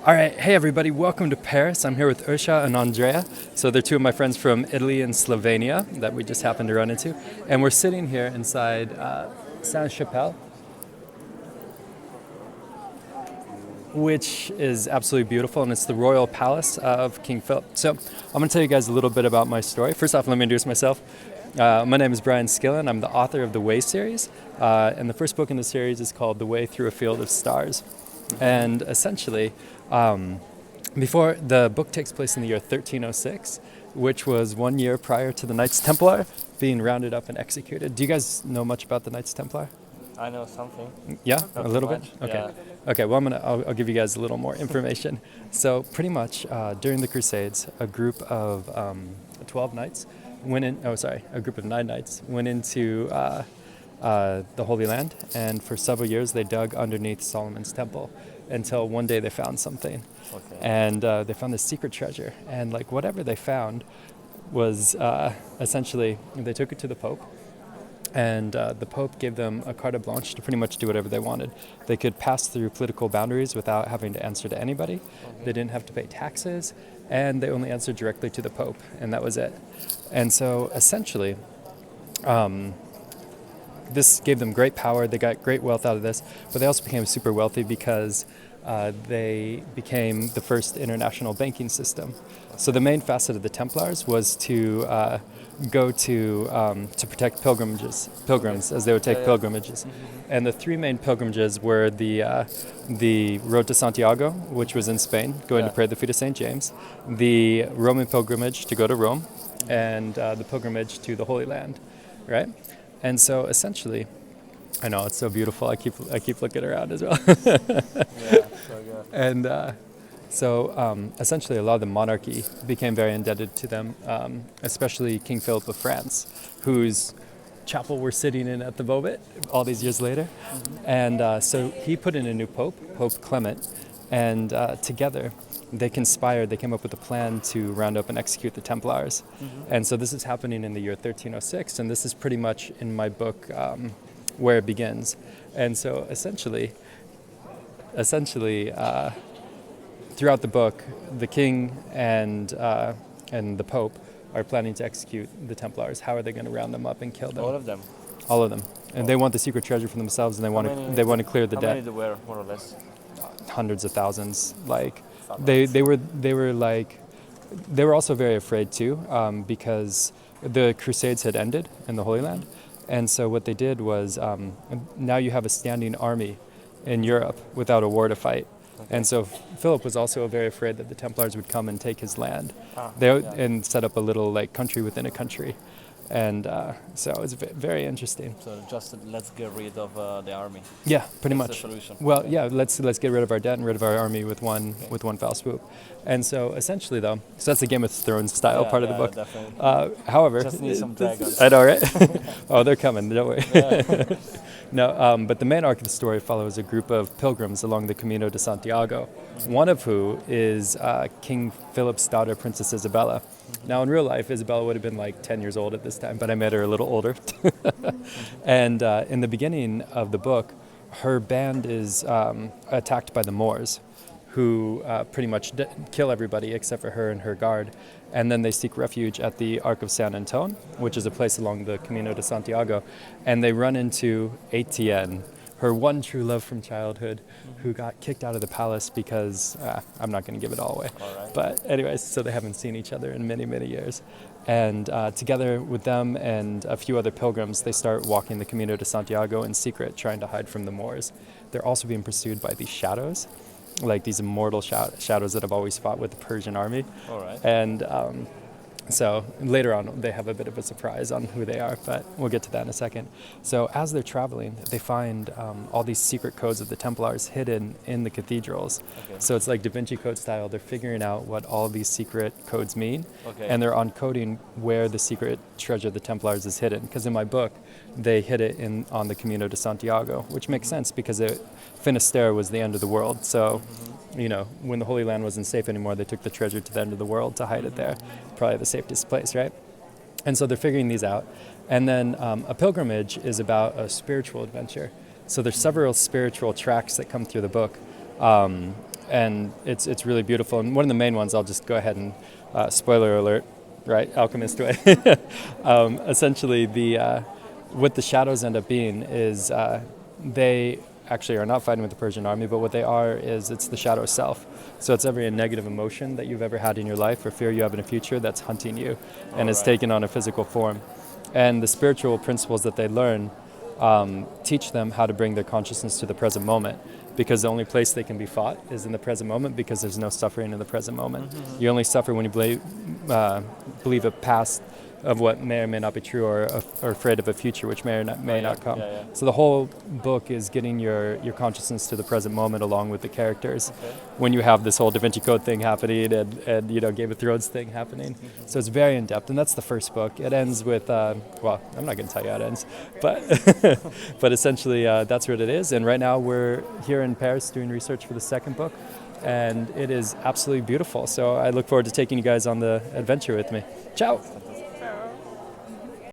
All right, hey everybody, welcome to Paris. I'm here with Ursha and Andrea. So they're two of my friends from Italy and Slovenia that we just happened to run into. And we're sitting here inside Sainte-Chapelle, which is absolutely beautiful, and it's the royal palace of King Philip. So I'm going to tell you guys a little bit about my story. First off, let me introduce myself. My name is Brian Skillen. I'm the author of the Way series, and the first book in the series is called The Way Through a Field of Stars. And essentially, before the book takes place in the year 1306, which was 1 year prior to the Knights Templar being rounded up and executed. Do you guys know much about the Knights Templar? I know something. Yeah, Not a little too bit. much, Okay. yeah. Okay. Well, I'll give you guys a little more information. So pretty much during the Crusades, a group of 12 knights went in. Oh, sorry, a group of 9 knights went into the Holy Land, and for several years they dug underneath Solomon's temple until one day they found something. Okay. And they found this secret treasure, and like whatever they found was essentially they took it to the Pope, and the Pope gave them a carte blanche to pretty much do whatever they wanted. They could pass through political boundaries without having to answer to anybody. Okay. They didn't have to pay taxes, and they only answered directly to the Pope, and that was it. And so essentially, this gave them great power. They got great wealth out of this, but they also became super wealthy because they became the first international banking system. So the main facet of the Templars was to go to protect pilgrims as they would take pilgrimages. And the 3 main pilgrimages were the Road to Santiago, which was in Spain, going to pray at the feet of St. James, the Roman pilgrimage to go to Rome, and the pilgrimage to the Holy Land, right? And so essentially, I know it's so beautiful. I keep looking around as well. Yeah, so good. And so essentially, a lot of the monarchy became very indebted to them, especially King Philip of France, whose chapel we're sitting in at the moment all these years later. And so he put in a new pope, Pope Clement, and together they conspired. They came up with a plan to round up and execute the Templars. And so this is happening in the year 1306, and this is pretty much in my book where it begins. And so essentially, throughout the book, the king and the Pope are planning to execute the Templars. How are they going to round them up and kill them? All of them. All of them. And they want the secret treasure for themselves, and they want to clear the How debt. many there were, more or less? Hundreds of thousands. Like they were also very afraid too, because the Crusades had ended in the Holy Land, and so what they did was now you have a standing army in Europe without a war to fight. Okay. And so Philip was also very afraid that the Templars would come and take his land, Yeah. and set up a little like country within a country, and so it was very interesting. So just let's get rid of the army. Yeah, pretty That's much. the solution. Well, Okay. yeah, let's get rid of our debt and rid of our army with one fell swoop. And so essentially, though, so that's the Game of Thrones style part of the book. Definitely. However, Just need some dragons. I know, right? Oh, they're coming. Don't worry. Yeah. No, but the main arc of the story follows a group of pilgrims along the Camino de Santiago, one of who is King Philip's daughter, Princess Isabella. Now, in real life, Isabella would have been like 10 years old at this time, but I made her a little older. And in the beginning of the book, her band is attacked by the Moors, who pretty much kill everybody except for her and her guard. And then they seek refuge at the Arc of San Antone, which is a place along the Camino de Santiago. And they run into Etienne, her one true love from childhood, who got kicked out of the palace because, I'm not going to give it all away. All right. But anyways, so they haven't seen each other in many, many years. And together with them and a few other pilgrims, they start walking the Camino de Santiago in secret, trying to hide from the Moors. They're also being pursued by these shadows, like these immortal shadows that have always fought with the Persian army. All right. And so later on, they have a bit of a surprise on who they are, but we'll get to that in a second. So as they're traveling, they find all these secret codes of the Templars hidden in the cathedrals. Okay. So it's like Da Vinci Code style. They're figuring out what all these secret codes mean, Okay. and they're uncoding where the secret treasure of the Templars is hidden. Because in my book, they hid it on the Camino de Santiago, which makes sense because Finisterre was the end of the world. So you know, when the Holy Land wasn't safe anymore, they took the treasure to the end of the world to hide it there. Probably the safest place, right? And so they're figuring these out. And then a pilgrimage is about a spiritual adventure. So there's several spiritual tracks that come through the book. and it's really beautiful. And one of the main ones, I'll just go ahead and spoiler alert, right? Alchemist way. Essentially, what the shadows end up being is they actually are not fighting with the Persian army, but what they are is it's the shadow self. So it's every negative emotion that you've ever had in your life or fear you have in the future that's hunting you, and it's taken on a physical form. And the spiritual principles that they learn teach them how to bring their consciousness to the present moment, because the only place they can be fought is in the present moment, because there's no suffering in the present moment. Mm-hmm. You only suffer when you believe a past of what may or may not be true, or afraid of a future which may or may not come. Yeah, yeah. So the whole book is getting your consciousness to the present moment along with the characters. Okay. When you have this whole Da Vinci Code thing happening and Game of Thrones thing happening. Mm-hmm. So it's very in-depth, and that's the first book. It ends with, well, I'm not going to tell you how it ends, but but essentially that's what it is. And right now we're here in Paris doing research for the second book, and it is absolutely beautiful. So I look forward to taking you guys on the adventure with me. Ciao!